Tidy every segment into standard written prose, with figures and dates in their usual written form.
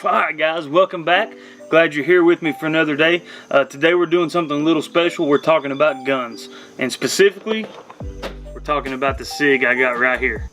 Alright guys, welcome back. Glad you're here with me for another day. Today we're doing something a little special. We're talking about guns. And specifically, we're talking about the Sig I got right here.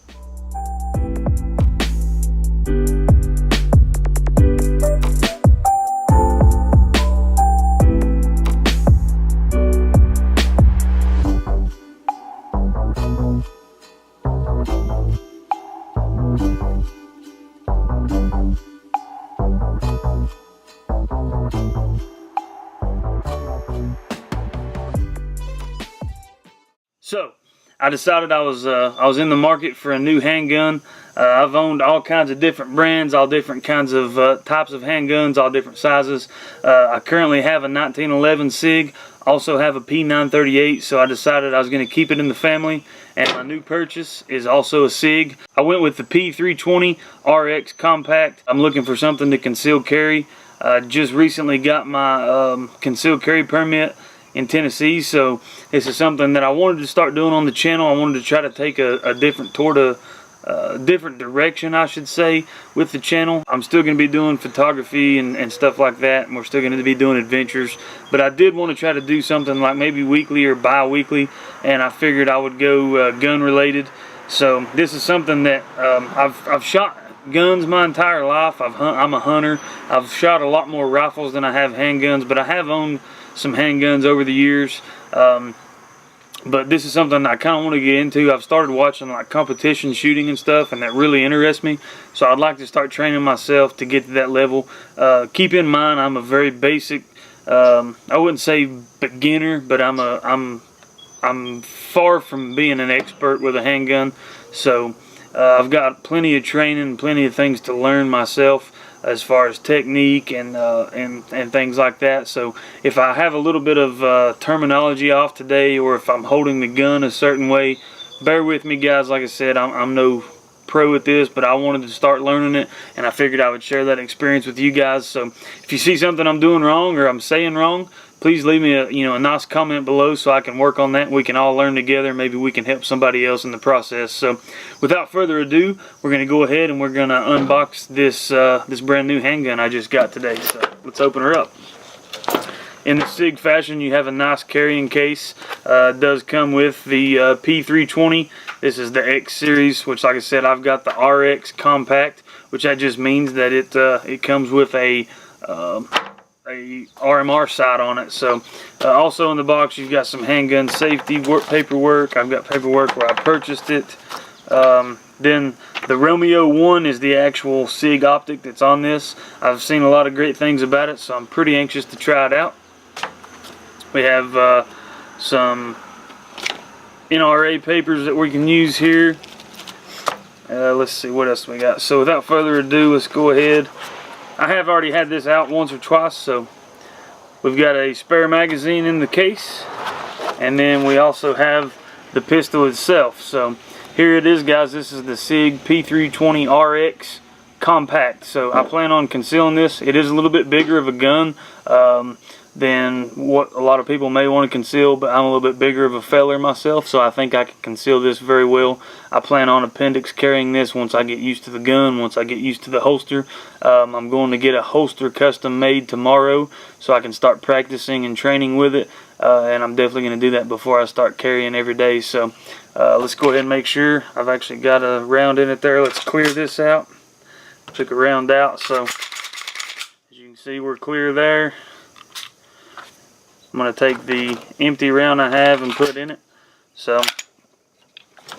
So, I decided I was in the market for a new handgun. I've owned all kinds of different brands, all different kinds of types of handguns, all different sizes. I currently have a 1911 Sig, also have a P938, so I decided I was going to keep it in the family. And my new purchase is also a Sig. I went with the P320 RX Compact. I'm looking for something to conceal carry. Just recently got my concealed carry permit in Tennessee, so this is something that I wanted to start doing on the channel. I wanted to try to take a different different direction, I should say, with the channel. I'm still going to be doing photography and stuff like that, and we're still going to be doing adventures, but I did want to try to do something like maybe weekly or bi-weekly, and I figured I would go gun related. So this is something that I've shot guns my entire life. I'm a hunter. I've shot a lot more rifles than I have handguns, but I have owned some handguns over the years, but this is something I kind of want to get into. I've started watching like competition shooting and stuff, and that really interests me, so I'd like to start training myself to get to that level. Keep in mind, I'm a very basic, I wouldn't say beginner, but I'm far from being an expert with a handgun, so I've got plenty of training, plenty of things to learn myself as far as technique and things like that. So if I have a little bit of terminology off today, or if I'm holding the gun a certain way, bear with me guys. Like I said, I'm no pro at this, but I wanted to start learning it, and I figured I would share that experience with you guys. So if you see something I'm doing wrong or I'm saying wrong, please leave me a nice comment below so I can work on that and we can all learn together. Maybe we can help somebody else in the process. So without further ado, we're going to go ahead and we're going to unbox this brand new handgun I just got today. So let's open her up. In the Sig fashion, you have a nice carrying case. It does come with the P320. This is the X series, which, like I said, I've got the RX Compact, which that just means that it comes with a RMR sight on it. So also in the box you've got some handgun safety paperwork. I've got paperwork where I purchased it. Then the Romeo 1 is the actual Sig optic that's on this. I've seen a lot of great things about it, so I'm pretty anxious to try it out. We have some NRA papers that we can use here. Let's see what else we got. So without further ado, let's go ahead. I have already had this out once or twice, so we've got a spare magazine in the case, and then we also have the pistol itself. So here it is guys, this is the Sig P320 RX Compact. So I plan on concealing this. It is a little bit bigger of a gun than what a lot of people may want to conceal, but I'm a little bit bigger of a feller myself, so I think I can conceal this very well. I plan on appendix carrying this once I get used to the gun, once I get used to the holster. I'm going to get a holster custom made tomorrow so I can start practicing and training with it, and I'm definitely going to do that before I start carrying every day. So let's go ahead and make sure. I've actually got a round in it there. Let's clear this out. Took a round out, so as you can see we're clear there. I'm going to take the empty round I have and put in it. So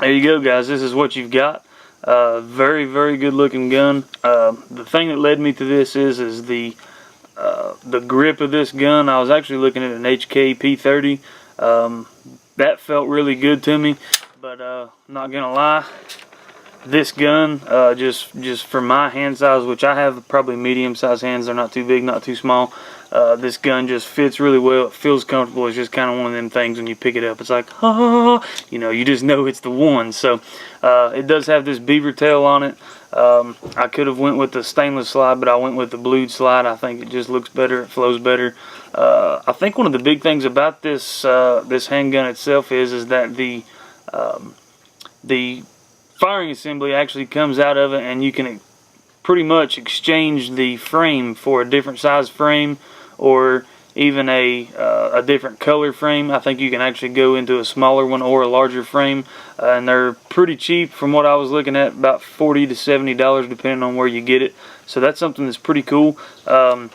there you go guys, this is what you've got. Very, very good looking gun. The thing that led me to this is the grip of this gun. I was actually looking at an HK P30. That felt really good to me, but not gonna lie, this gun, just for my hand size, which I have probably medium size hands, they're not too big, not too small. This gun just fits really well. It feels comfortable. It's just kind of one of them things when you pick it up, it's like, oh, you just know it's the one. So it does have this beaver tail on it. I could have went with the stainless slide, but I went with the blued slide. I think it just looks better, it flows better. I think one of the big things about this this handgun itself is that the firing assembly actually comes out of it, and you can pretty much exchange the frame for a different size frame, or even a different color frame. I think you can actually go into a smaller one or a larger frame, and they're pretty cheap from what I was looking at, about $40 to $70 depending on where you get it. So that's something that's pretty cool. I'm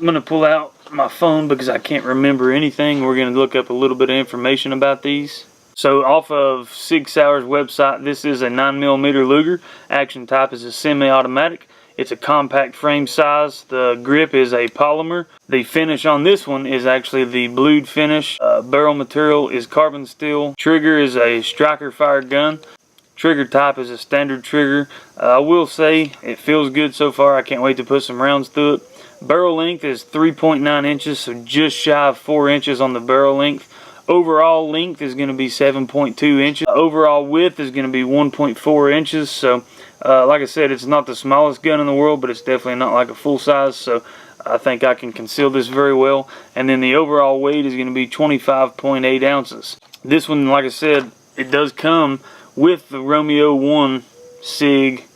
going to pull out my phone because I can't remember anything. We're going to look up a little bit of information about these. So off of Sig Sauer's website, this is a 9mm Luger. Action type is a semi-automatic. It's a compact frame size. The grip is a polymer. The finish on this one is actually the blued finish. Barrel material is carbon steel. Trigger is a striker fire gun. Trigger type is a standard trigger. I will say it feels good so far. I can't wait to put some rounds through it. Barrel length is 3.9 inches, so just shy of 4 inches on the barrel length. Overall length is going to be 7.2 inches. Overall width is going to be 1.4 inches. So like I said, it's not the smallest gun in the world, but it's definitely not like a full size, so I think I can conceal this very well. And then the overall weight is going to be 25.8 ounces. This one, like I said, it does come with the Romeo 1 Sig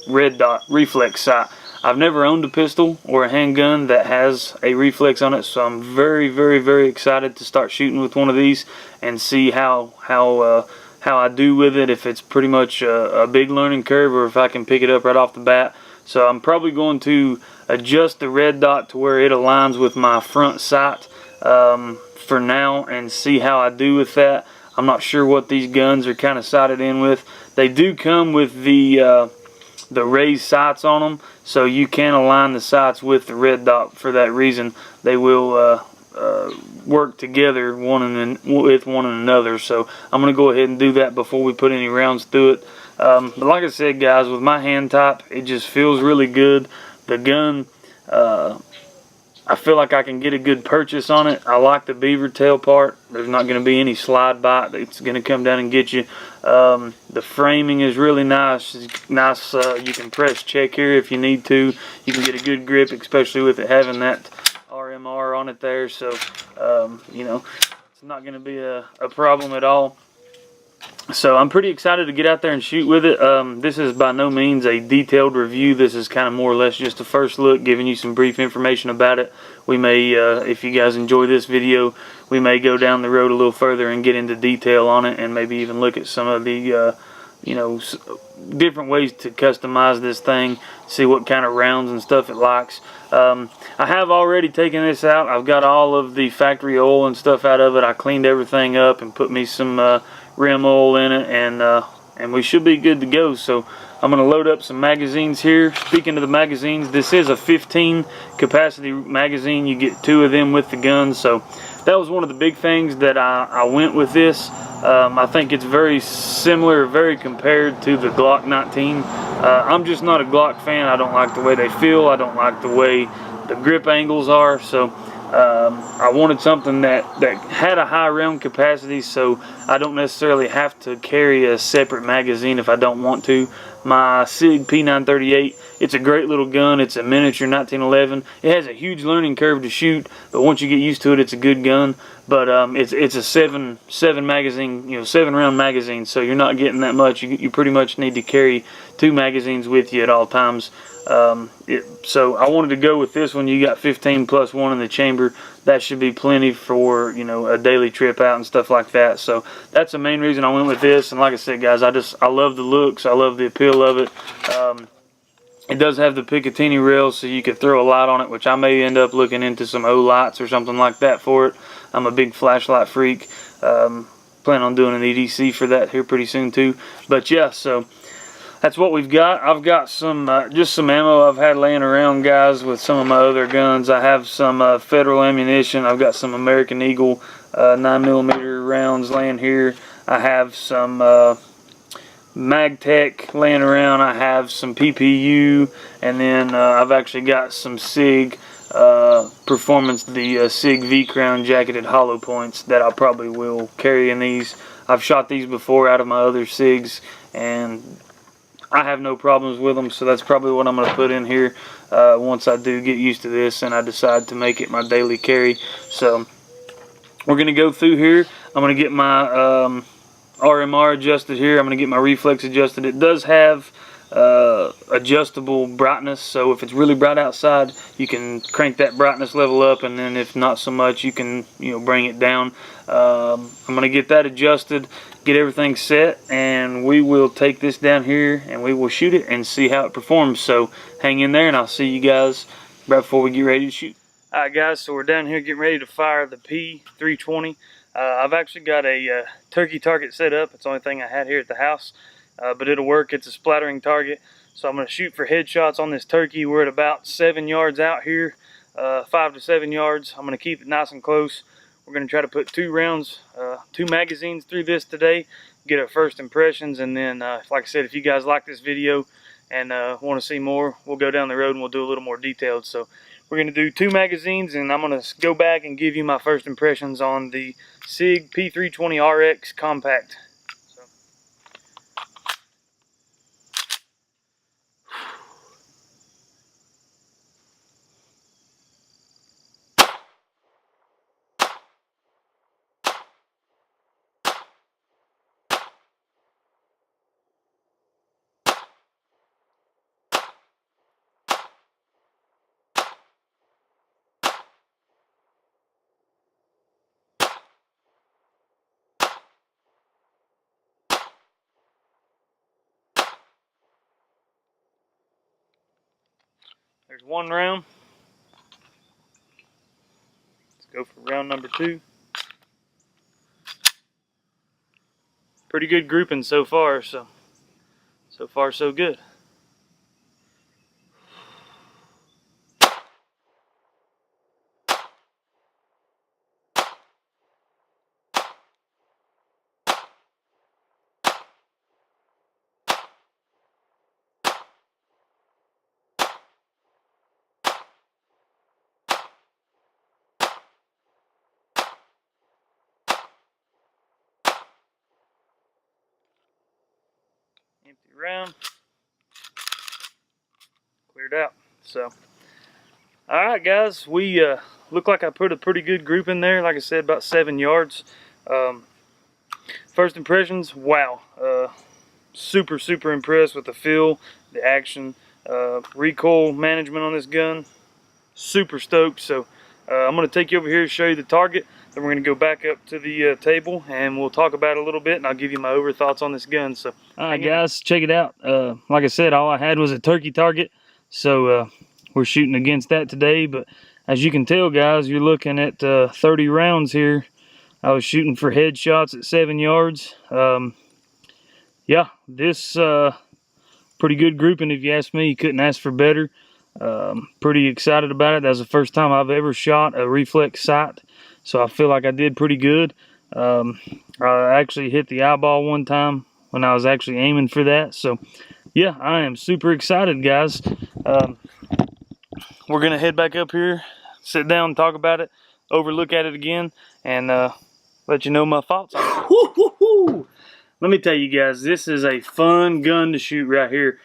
red dot reflex sight. I've never owned a pistol or a handgun that has a reflex on it, so I'm very, very, very excited to start shooting with one of these and see how I do with it, if it's pretty much a big learning curve or if I can pick it up right off the bat. So I'm probably going to adjust the red dot to where it aligns with my front sight for now and see how I do with that. I'm not sure what these guns are kind of sighted in with. They do come with the raised sights on them, so you can align the sights with the red dot. For that reason, they will work together with one another. So I'm going to go ahead and do that before we put any rounds through it. But like I said, guys, with my hand type, it just feels really good. The gun, I feel like I can get a good purchase on it. I like the beaver tail part. There's not going to be any slide bite. It's going to come down and get you. The framing is really nice. It's nice. You can press check here if you need to. You can get a good grip, especially with it having that RMR on it there. So, you know, it's not going to be a problem at all. So I'm pretty excited to get out there and shoot with it. This is by no means a detailed review. This is kind of more or less just a first look, giving you some brief information about it. We may, if you guys enjoy this video, we may go down the road a little further and get into detail on it, and maybe even look at some of the, you know, different ways to customize this thing, see what kind of rounds and stuff it likes. I have already taken this out. I've got all of the factory oil and stuff out of it. I cleaned everything up and put me some rim oil in it, and we should be good to go. So I'm going to load up some magazines here. Speaking of the magazines, this is a 15 capacity magazine. You get 2 of them with the gun, so that was one of the big things that I went with this. I think it's very similar, very compared to the Glock 19. I'm just not a Glock fan. I don't like the way they feel. I don't like the way the grip angles are. So I wanted something that had a high round capacity, so I don't necessarily have to carry a separate magazine if I don't want to. My Sig P320, it's a great little gun. It's a miniature 1911. It has a huge learning curve to shoot, but once you get used to it, it's a good gun. But it's a seven magazine, you know, 7-round magazine, so you're not getting that much. You pretty much need to carry 2 magazines with you at all times. So I wanted to go with this one. You got 15 plus 1 in the chamber. That should be plenty for, you know, a daily trip out and stuff like that. So that's the main reason I went with this. And like I said, guys, I love the looks. I love the appeal of it. It does have the Picatinny rail, so you could throw a light on it, which I may end up looking into some O lights or something like that for it. I'm a big flashlight freak. Plan on doing an EDC for that here pretty soon too. But yeah, so that's what we've got. I've got some just some ammo I've had laying around, guys, with some of my other guns. I have some Federal ammunition. I've got some American Eagle 9mm rounds laying here. I have some MagTech laying around. I have some PPU, and then I've actually got some Sig Performance, the Sig V-Crown jacketed hollow points that I probably will carry in these. I've shot these before out of my other Sigs, and I have no problems with them, so that's probably what I'm going to put in here once I do get used to this and I decide to make it my daily carry. So we're going to go through here. I'm going to get my RMR adjusted here. I'm going to get my reflex adjusted. It does have adjustable brightness, so if it's really bright outside you can crank that brightness level up, and then if not so much you can bring it down. I'm gonna get that adjusted, get everything set, and we will take this down here and we will shoot it and see how it performs. So hang in there and I'll see you guys right before we get ready to shoot. Alright guys, so we're down here getting ready to fire the P320. I've actually got a turkey target set up. It's the only thing I had here at the house, but it'll work. It's a splattering target, so I'm going to shoot for headshots on this turkey. We're at about 7 yards out here, 5 to 7 yards. I'm going to keep it nice and close. We're going to try to put 2 rounds, 2 magazines through this today, get our first impressions, and then like I said, if you guys like this video and want to see more, we'll go down the road and we'll do a little more detailed. So we're going to do 2 magazines, and I'm going to go back and give you my first impressions on the Sig P320 RX Compact. There's 1 round. Let's go for round number 2. Pretty good grouping so far, so far so good. Empty round. Cleared out. So, alright guys, we look like I put a pretty good group in there. Like I said, about 7 yards. First impressions, wow. Super impressed with the feel, the action, recoil management on this gun. Super stoked. So I'm going to take you over here to show you the target. Then we're going to go back up to the table and we'll talk about it a little bit, and I'll give you my over thoughts on this gun. So, alright guys, check it out. Like I said, all I had was a turkey target, so we're shooting against that today. But as you can tell guys, you're looking at 30 rounds here. I was shooting for headshots at 7 yards. Yeah, this pretty good grouping if you ask me. You couldn't ask for better. Pretty excited about it. That's the first time I've ever shot a reflex sight, so I feel like I did pretty good. I actually hit the eyeball one time when I was actually aiming for that. So yeah, I am super excited guys. We're gonna head back up here, sit down and talk about it, overlook at it again, and let you know my thoughts on it. Let me tell you guys, this is a fun gun to shoot right here.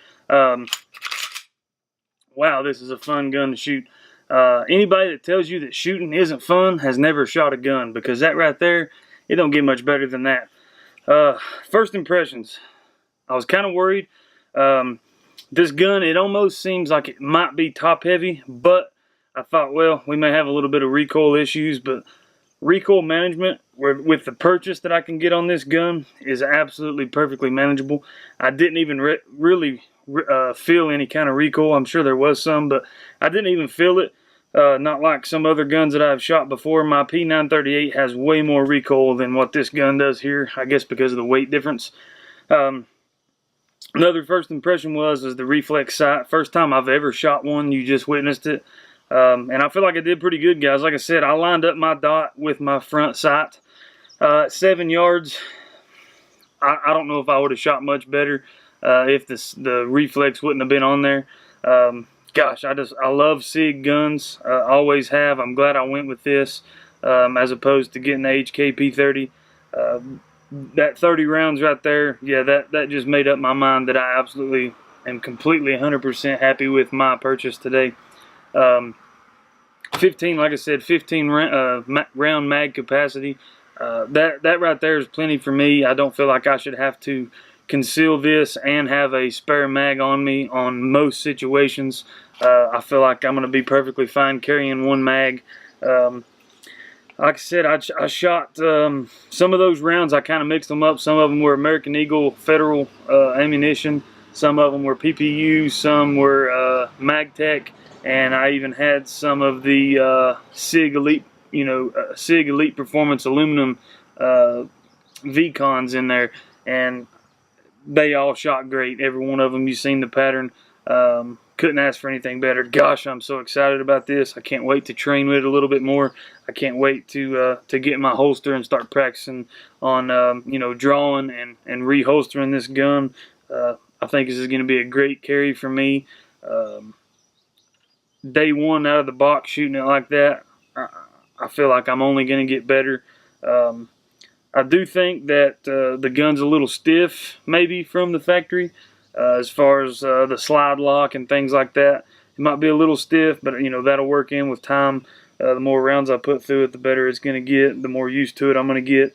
Wow, this is a fun gun to shoot. Anybody that tells you that shooting isn't fun has never shot a gun, because that right there, it don't get much better than that. First impressions, I was kind of worried. This gun, it almost seems like it might be top heavy, but I thought, well, we may have a little bit of recoil issues, but recoil management with the purchase that I can get on this gun is absolutely perfectly manageable. I didn't even really feel any kind of recoil. I'm sure there was some, but I didn't even feel it. Not like some other guns that I've shot before. My P938 has way more recoil than what this gun does here, I guess because of the weight difference. Another first impression was the reflex sight. First time I've ever shot one. You just witnessed it. And I feel like I did pretty good, guys. Like I said, I lined up my dot with my front sight. 7 yards, I don't know if I would have shot much better if the reflex wouldn't have been on there. Gosh, I love SIG guns. Always have. I'm glad I went with this as opposed to getting the HK P30. That 30 rounds right there, yeah, that just made up my mind that I absolutely am completely 100% happy with my purchase today. 15, like I said, 15 round mag capacity. That right there is plenty for me. I don't feel like I should have to conceal this and have a spare mag on me on most situations. I feel like I'm going to be perfectly fine carrying one mag. Like I said, I shot some of those rounds. I kind of mixed them up. Some of them were American Eagle Federal ammunition. Some of them were PPU. Some were MagTech, and I even had some of the Sig Elite, Sig Elite Performance aluminum V-Cons in there, and they all shot great. Every one of them. You've seen the pattern. Couldn't ask for anything better. Gosh, I'm so excited about this. I can't wait to train with it a little bit more. I can't wait to get my holster and start practicing on drawing and reholstering this gun. I think this is going to be a great carry for me. Day one out of the box shooting it like that, I feel like I'm only going to get better. I do think that the gun's a little stiff maybe from the factory. As far as the slide lock and things like that, it might be a little stiff, but that'll work in with time. The more rounds I put through it, the better it's going to get. The more used to it I'm going to get.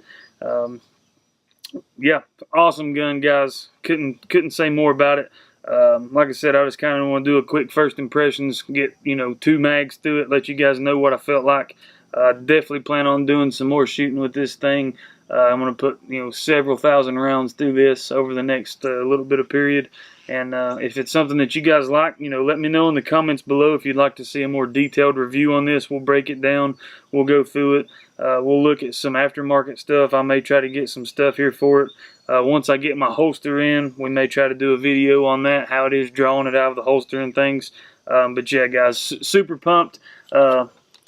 Yeah, awesome gun, guys. Couldn't say more about it. Like I said, I just kind of want to do a quick first impressions, get 2 mags through it, let you guys know what I felt like. Definitely plan on doing some more shooting with this thing. I'm going to put several thousand rounds through this over the next little bit of period. And if it's something that you guys like, let me know in the comments below if you'd like to see a more detailed review on this. We'll break it down. We'll go through it. We'll look at some aftermarket stuff. I may try to get some stuff here for it. Once I get my holster in, we may try to do a video on that, how it is drawing it out of the holster and things. But yeah, guys, super pumped.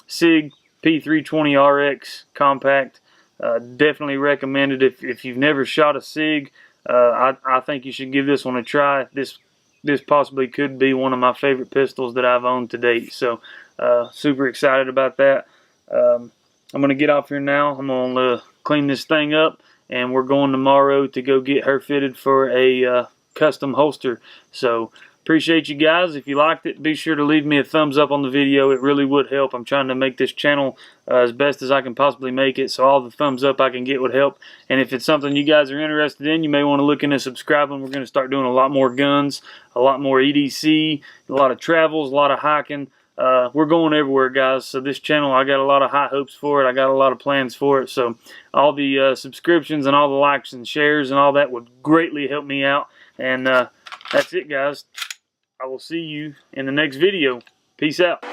Sig P320 RX compact. Definitely recommend it if you've never shot a Sig. I think you should give this one a try. This possibly could be one of my favorite pistols that I've owned to date. So super excited about that. I'm going to get off here now. I'm going to clean this thing up, and we're going tomorrow to go get her fitted for a custom holster. So appreciate you guys. If you liked it, be sure to leave me a thumbs up on the video. It really would help. I'm trying to make this channel as best as I can possibly make it, so all the thumbs up I can get would help. And if it's something you guys are interested in, you may want to look into subscribing. We're going to start doing a lot more guns, a lot more EDC, a lot of travels, a lot of hiking. We're going everywhere, guys. So this channel, I got a lot of high hopes for it. I got a lot of plans for it. So all the subscriptions and all the likes and shares and all that would greatly help me out. And that's it, guys. I will see you in the next video. Peace out.